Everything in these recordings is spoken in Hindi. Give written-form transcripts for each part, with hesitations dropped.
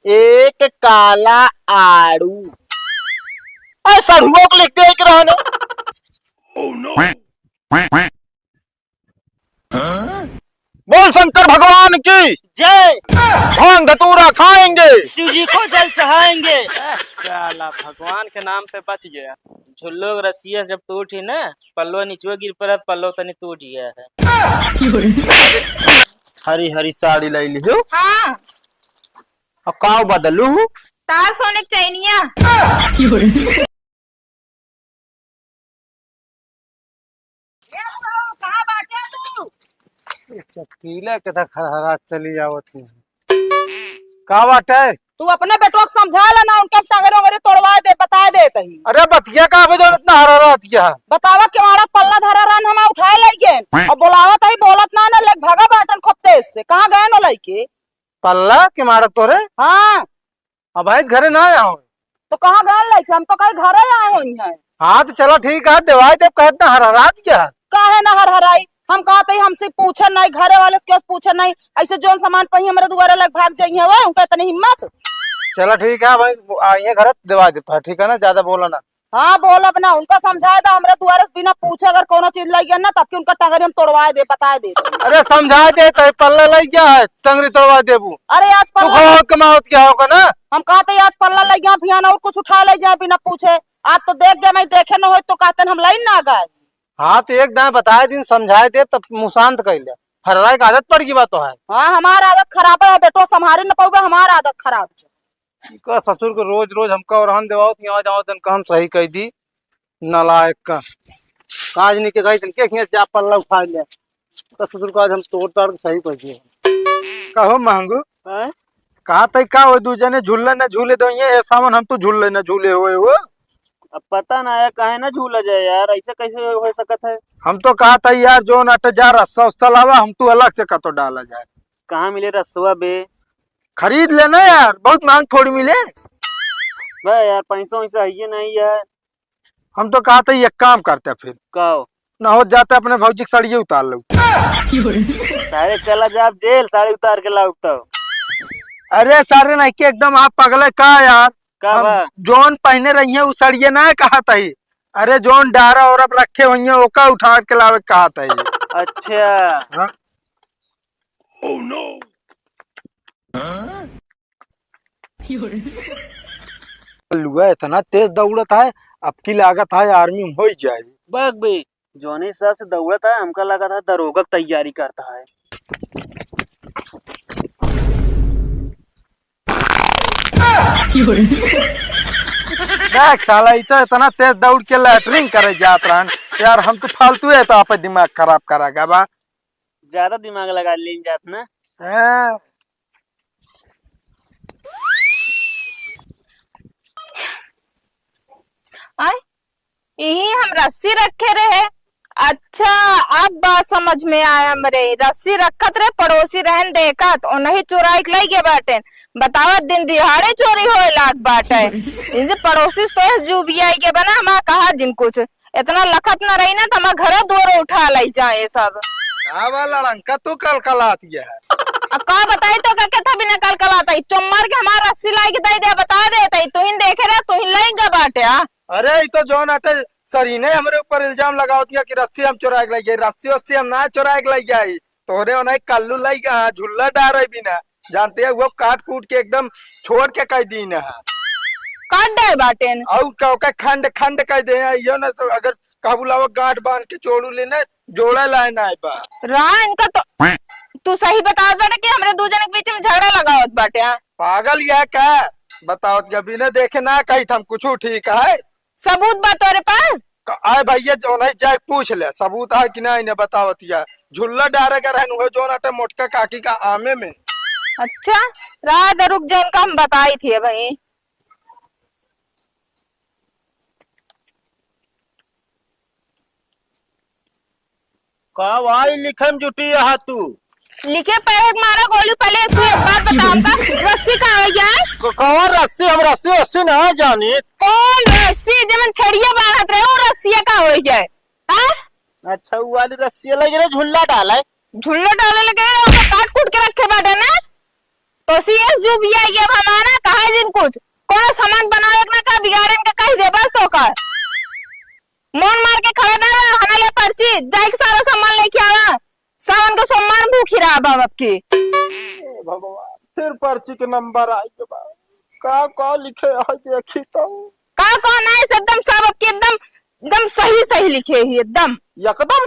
एक काला आड़ू और सड़ुओं को लिखते हैं कि रहने। बोल शंकर भगवान की जय। भांग धतूरा खाएंगे, शिव जी को जल चढ़ाएंगे। साला भगवान के नाम पे बच गया। झुल्लो के रस्सिया जब टूटी ना, पल्लो नीचे गिर पड़ा, पल्लो तनी टूट गया है। हरी हरी साड़ी लाई लीजो। हाँ और काव बदलू तार सोने की चैनिया। कहाँ बाटे तू? चकीला के था खरहरा चली आवत है। का बात है? तू अपने बेटो को समझा लेना, उनके टांगरे वगैरह तोड़वा दे, बता दे तही। अरे बतिया का बजे इतना हरारा हतिया बतावा के मारा पल्ला धरा रन हम उठाए लई गेन और बोलावा तही बोलत ना लेक भागा बाटन खोपते से कहां गए न लईके पल्ला के मारत तोरे। हां अब भाई घरे ना आओ तो कहां गए लईके? हम तो कहीं घरे आए होई हैं। हाँ तो चलो ठीक है, दवाई देव का इतना हरारा हतिया काहे ना हर हराई? हम कहते हमसे पूछे नहीं, घरे वाले से क्यों पूछे नहीं? ऐसे जोन सामान पही हमरे दुआरे लग भाग जाइए हवे, उनका इतनी हिम्मत। चलो ठीक है भाई, आइए घर दवाई देता है, ठीक है ना, ज्यादा बोला ना। हाँ बोल अपना उनका समझाए दो, हमरे दुआरे से बिना पूछे अगर कोनो चीज लग ना तब कि उनका टंगरी हम तोड़वाए दे, बताए दे। अरे समझा देता है, पल्ला लग गया है, टंगरी तोड़वा देबू। अरे आज तू पल्ला कमावत क्या होगा ना। हम कहते आज पल्ला लग गया भियान और कुछ उठा ले जाए बिना पूछे। आज तो देख गया मैं देखे न हो तो कहते हम लाइन ना गए। हाँ तो एक दाएं बताए दिन समझाए दे तब मुँह शांत कर ले। हरारा की आदत पड़ गई बात तो है। हाँ हमारा आदत खराब है बेटो, संभारे न पाओगे, हमारा आदत खराब है। का ससुर को रोज रोज हमका और हम देवाओ यहाँ जाओ तन काम सही कह दी नालायक का काज नहीं के गई तन के खींच जा पल्ला उठा ले तो ससुर का आज हम तोड़ ताड़ सही कह दिए। कहो महंगू कहा तक का हो दू जने झूले न झूले दो ये सामान हम तो झूले न झूले हुए हो। अब पता ना है काहे ना झूला जाए यार, ऐसे कैसे हो सकत है? हम तो कहा था यार जो नट जा रस्सा उस्सा लावा हम तो अलग से कतो डाला जाए। कहाँ मिले रसुआ बे? खरीद लेना यार, बहुत महंग थोड़ी मिले भाई यार पैसा वैसा है नहीं यार। हम तो कहा था एक काम करते फिर कहो ना हो जाते अपने भौजी की साड़ी उतार लो। सारे चला जा आप जेल, साड़ी उतार के लाओ तो। अरे सारे नहीं के एकदम आप पगले का यार। का हम बा? जोन पहने रही है उसड़िए ना कहा था ही। अरे जोन डारा और अब रखे हुई है ओका उठा के लावे कहा था ही। अच्छा हाँ? Oh no. लुआ इतना तेज दौड़त है, अब की लागत है आर्मी में हो ही जाएगी। बग बे जोने हिसाब से दौड़ता है हमका लगा था दरोगा की तैयारी करता है। देख साला इतना तेज दौड़ के लैटरिंग करे जात रहन यार, हम तो फालतू है तो आप दिमाग खराब करागा बा। ज्यादा दिमाग लगा लेन जात ना। हाँ। यही हम रस्सी रखे रहे। अच्छा अब बात समझ में आया हमरे, रस्सी रखत रहे पड़ोसी रहन देखत और नहीं चुराई के लगे बाटे। बतावा दिन दिहाड़े चोरी होए लाग बाटे। इनसे पड़ोसी तो जुबिया के बना हम कहा जिन कुछ इतना लखत न रही ना तो हम घर दूर उठा लाई जाए सब। लड़का तू कल कलाती है। अब का बताई तो क्या था बिना कल कलाता चुम्मार के हमारा रस्सी लाई के दे बता देता तू ही देखे रहे तू ही लाएगा बाटे। अरे तो जो नाटे सरीने हमरे ऊपर इल्जाम लगाओ दिया कि रस्सी हम चुरा के लगे, रस्सी वस्सी हम ना चुरा के लग गई तोरे उन्हें कल्लू लाई गा झुल्ला डारे बिना जानते हैं वो काट कूट के एकदम छोड़ के कह दी ना काट दे बाटेन और का खंड खंड कह दे यो ना तो अगर काबुलावा गांठ बांध के जोड़ू लेना जोड़ा लाए ना बा रहा इनका तो तू सही बता बाटे कि हमरे दो जने के बीच में झगड़ा लगावत बाटे। पागल या क्या बताओ बिना देखे ना कही हम कुछ ठीक है सबूत बा तोरे पास? आए भैया जो नहीं जाए पूछ ले सबूत है कि नहीं बतावत या झुल्ला डारे का रहन हुए जो नाटे मोटका काकी का आमे में। अच्छा रात रुक जाए इनका हम बताई थी भाई। का भाई लिखम जुटी है तू लिखे पैर मारा गोली पहले तू एक बात बताऊंगा रस्सी कहाँ है यार? कौन रस्सी? हम रस्सी वस्सी ना जानी। कौन रस्सी जमन छड़िया बांधत रहे वो रस्सिया का हो जाए? हाँ अच्छा वो वाली रस्सी लग रही झुल्ला डाला है। झुल्ला डाले लगे काट कूट के रखे बाटे ना तो सीएस जो भी है ये हमारा कहा है जिन कुछ कोनो सामान बनावे ना का बिगाड़े का कह दे बस तो का मन मार के खड़ा ना रहा हना ले पर्ची जाए के सारा सामान लेके आवा सावन को सम्मान भूखी रहा बाप की भगवान फिर पर्ची के नंबर आई के बाद का लिखे है देखी तो का कौन है एकदम सब आपके एकदम एकदम सही सही लिखे ही एकदम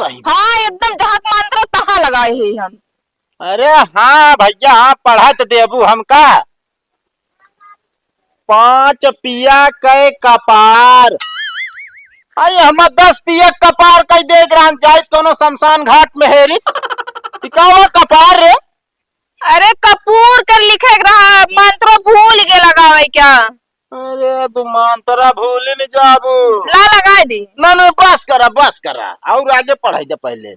सही। हाँ एकदम जहाँ मंत्र तहाँ लगाए ही हम। अरे हाँ भैया हाँ पढ़त देबू हमका 5 पिया कै कपार आई हम 10 पिया कपार कई दे ग्राम जाए दोनों शमशान घाट में हेरी टिकावा कपार रे। अरे कपूर कर लिखे रहा मंत्र भूल के लगावे क्या। अरे तू मंत्रा भूल नहीं जाबू ला लगा दी ना बस करा और आगे पढ़ाई दे पहले।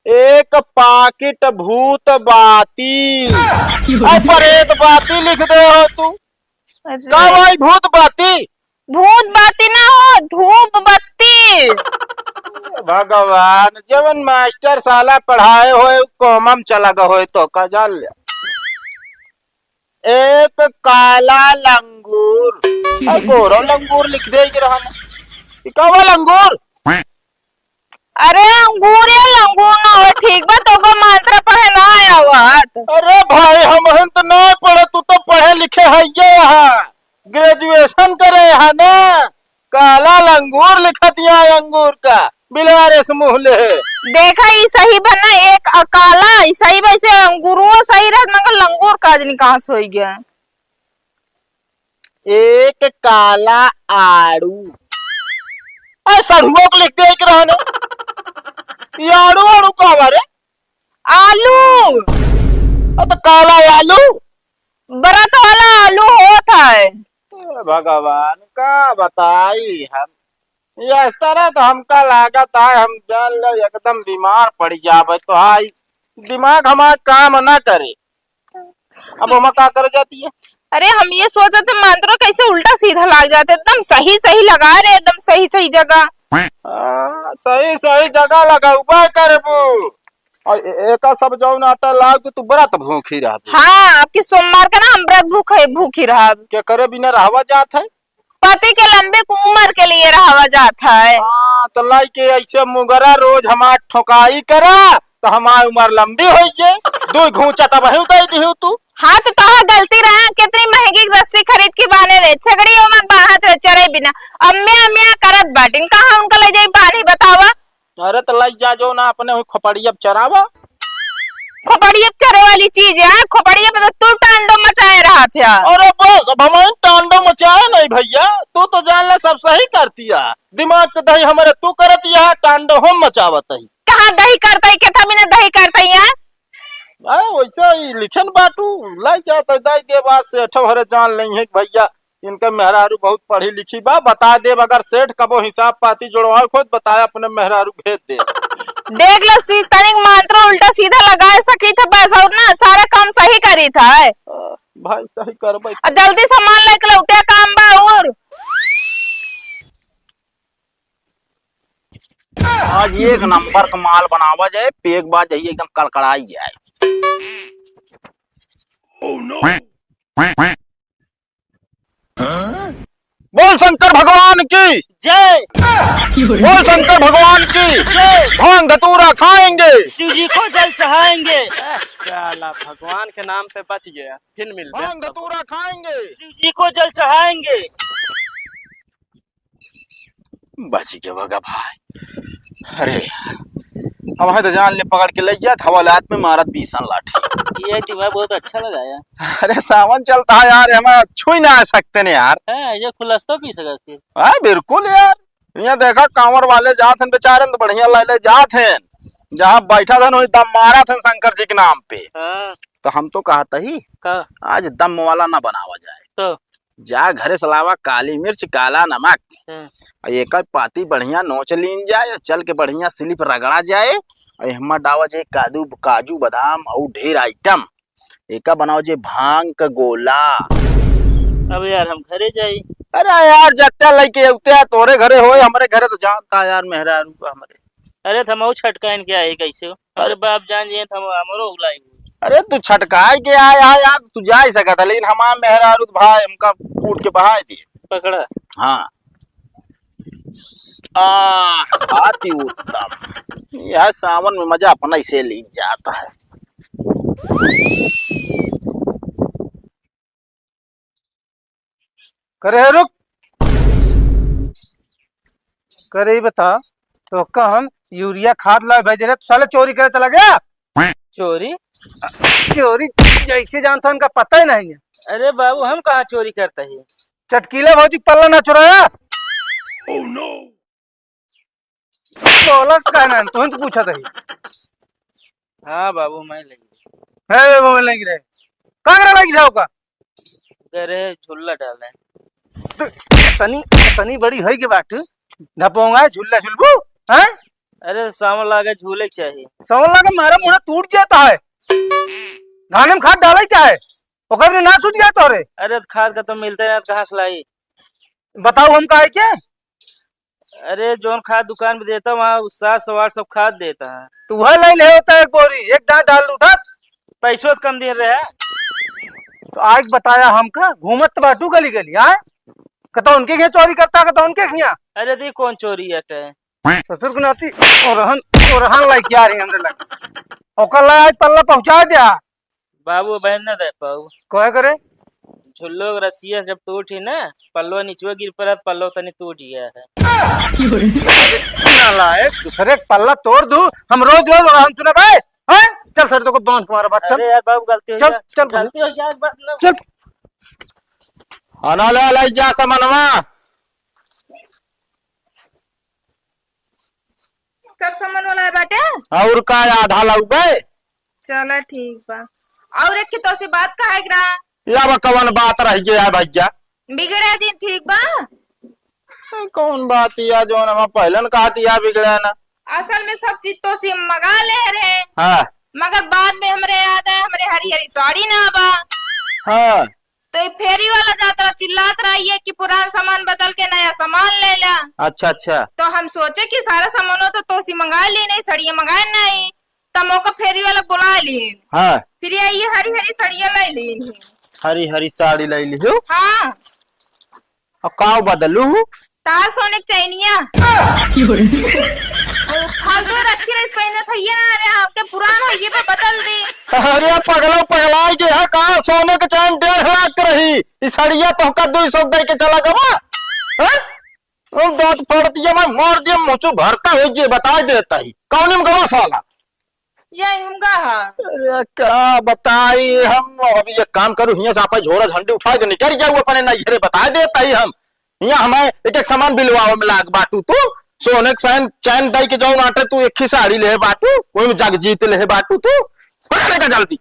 एक पाकिट भूत बाती प्रेत बाती लिख दे हो तू का भाई भूत बाती भूत बाती ना हो धूप बत्ती। भगवान जवन मास्टर साला पढ़ाए होए कोमम चला गए होए तो का जान ले। एक काला लंगूर गोरो लंगूर लिख दे रहा कवा लंगूर। अरे अंगूर या लंगूर ना हो ठीक बा तो को मंत्र पढ़े ना आया हुआ। अरे भाई हम तो नहीं पढ़े तू तो पढ़े लिखे है ये यहाँ ग्रेजुएशन करे है ना। काला लंगूर लिखा दिया अंगूर का बिलारे से मुँह ले देखा ई सही बना एक अकाला ई सही वैसे अंगूरो सही रहत मगर लंगूर काजनी कहाँ से हो गया। एक काला आड़ू सड़ुओ को लिख दे रहने ये आड़ू आड़ू का बारे आलू तो काला आलू बरत वाला आलू होता है। भगवान का बताई हम इस तरह तो हमका लागत है हम जान लो एकदम बीमार पड़ जावे तो हाई दिमाग हमारा काम ना करे अब हम क्या कर जाती है। अरे हम ये सोचे थे मंत्र कैसे उल्टा सीधा लग जाते एकदम सही सही लगा रहे एकदम सही सही जगह सही सही जगह लगाऊबा करबू और एक सब जौन आटा लाग तू बड़ा तो भूखी रह। हाँ आपकी सोमवार का ना हम व्रत भूखी रहा क्या करे बिना रहवा जात है पति के लंबे उम्र के लिए रहा जाता है। तो लाई के ऐसे मुगरा रोज हमार ठोकाई करा तो हमारी उम्र लंबी हो जाए 2 घूंचा तब दे दी तू। हाँ तो तोहा गलती रहा कितनी महंगी रस्सी खरीद के बाने रे छगड़ी उमर बाहर चरे बिना अम्मिया करत बाटिन कहाँ उनका ले जाई पानी बतावा। अरे तो लाई जा जो ना अपने खोपड़ी अब चरावा खोपड़िया चरे वाली चीज है खोपड़िया पे तो तू टांडो मचाए रहा था। अरे बस अब हमारे टांडो मचाए नहीं भैया तू तो जान ले सब सही करती है दिमाग के दही हमारे तू करती है टांडो हम मचावत है। कहाँ दही करता है क्या बिना दही करता है यार वैसे ही लिखन बाटू लाई जाता दाई दे बात से हरे जान नहीं है भैया इनका मेहरारू बहुत पढ़ी लिखी बा बता दे अगर सेठ कबो हिसाब पाती जुड़वा खुद बताया अपने मेहरारू भेज दे। देख लो तनिक मंत्र उल्टा सीधा लगा सकी था पैसा ना सारा काम सही करी था भाई सही कर जल्दी सामान लेके लौटे काम बा और आज एक नंबर का माल बनावा जाए पेक बात जाइए एकदम कड़कड़ाई जाए। oh, no. बोल शंकर भगवान की जय बोल शंकर भगवान की जय भांग धतूरा खाएंगे शिव जी को जल चढ़ाएंगे। साला भगवान के नाम पे बच गया फिर मिल गया। भांग धतूरा खाएंगे शिव जी को जल चढ़ाएंगे। बच गया बगा भाई। अरे यार अब है तो जान ले पकड़ के ले जात हवालात में मारत 20 लाठी। ये दिमाग बहुत अच्छा लगाया। अरे सावन चलता है यार हम छू ही ना आ सकते ने यार ये खुलस्ता पी सकते। हाँ बिल्कुल यार यहाँ देखा कांवर वाले जात हैं बेचारे तो बढ़िया लाले जात हैं जहाँ बैठा था वही दम मारा था शंकर जी के नाम पे। तो हम तो कहता ही आज दम वाला ना बनावा जाए तो जा घरे सलावा काली मिर्च काला नमक एक पाती बढ़िया नोच लीन जाए चल के बढ़िया स्लिप रगड़ा जाए और डावा जाए काजू बादाम और ढेर आइटम एक बनाओ जे भांग का गोला। अब यार हम घरे जाई। अरे यार जत्या लेके उते तोरे घरे होए हमारे घरे तो जानता यार मेहरारू का हमारे। अरे थमाऊ छटका इनके आए कैसे हो अरे बाप जान ये थम हमरो उलाई अरे तू छटकाए के आया यार, तू जा ही सका था, लेकिन हमारा मेहरारू भाई हमका कूट के बहा दिए। पकड़ा। हाँ अति उत्तम। यह सावन में मजा अपना इसे ले जाता है। करे रुक, करे ही बता, तो का हम यूरिया खाद ला भेज रहे, तो साले चोरी करे चला गया। चोरी? चोरी जैसे जानता उनका पता ही नहीं है। अरे बाबू हम कहाँ चोरी करते हैं। चटकीले भौजी पल्ला ना चुराया। बोला कहना तुम तो पूछा था। हाँ बाबू मैं लगी है वो लगी रहे कांगरा लगी जाओ का करे झुल्ला डाले। तनी तनी बड़ी है के बाट ढपोंगा झुल्ला झुलबू हैं। अरे सावन लागे झूले चाहिए। समझ लगा मारा मुंह टूट जाता है। धाने में खाद डाला क्या है ओकर में ना सूझ गया तो रे। अरे खाद का तो मिलता है कहाँ से लाई। बताओ हम का है क्या। अरे जोन खाद दुकान में देता वहाँ 700-800 सब खाद देता है। तू वह ले ले होता है बोरी एक दांत डाल उठा पैसों तो कम दे रहे हैं। तो आज बताया हमका घूमत तो बाटू गली गली आए कतो उनके घर चोरी करता कतो उनके खिया। अरे दी कौन चोरी है। ससुर को नाती और रहन लाइक यार है हमरे लग ओकर ला आज पल्ला पहुंचा दिया। बाबू बहन न दे पाऊ कोई करे झुल्लो के रस्सिया जब टूट ही ना पल्लो नीचे गिर पड़ा पल्लो तनी टूट गया है। नालायक दूसरे पल्ला तोड़ दू हम रोज रोज और हम सुना भाई हैं चल सर तो को बांध तुम्हारा बात चल। अरे यार बाबू गलती हो चल गया। चल गलती हो गया बस ना। चल आना ले लाई जा समनवा। कब समन वाला है बाटे। और का आधा लाऊ गए। चलो ठीक बा। और एक तो से बात का है या बा कवन बात रह गया भैया। बिगड़े दिन ठीक बा। कौन बात या जो हम पहलन कहा दिया बिगड़ा ना। असल में सब चीज तो से मंगा ले रहे हाँ मगर बाद में हमरे याद है हमरे हरी हरी साड़ी ना बा। हाँ तो ये फेरी वाला जाता चिल्लात रही है कि पुराना सामान बदल के नया सामान ले ला। अच्छा अच्छा। तो हम सोचे कि सारा सामान तो सी मंगा ली नहीं सड़िया मंगाए नहीं तब मौका फेरी वाला बुला ली। हाँ फिर ये हरी हरी सड़िया ले ली। हरी हरी साड़ी ले ली। हाँ और का बदलू तार सोने की चैनिया फालतू रखी रही पहने था ये ना। अरे आपके पुराना है ये पे बदल दी। अरे पगला पगला गया कहा सोने के चैन 1.5 लाख के रही इस सड़िया तो का 200 दे के चला गवा। दांत फाड़ दिया मैं मार दिया मुँह भरता हो जे बता देता ही कौन में गवा साला। यही होगा। अरे क्या बताई हम अभी ये काम करूँ हिया से आप झोरा झंडी उठा के निकल जाऊ अपने नजरे बता देता ही हम यहाँ हमें एक एक सामान बिलवाओ में लाग बाटू तू सोने के चैन चैन दई के जाऊ नाटे तू एक ही साड़ी ले बाटू कोई में जग जीत ले बाटू तू का जल्दी।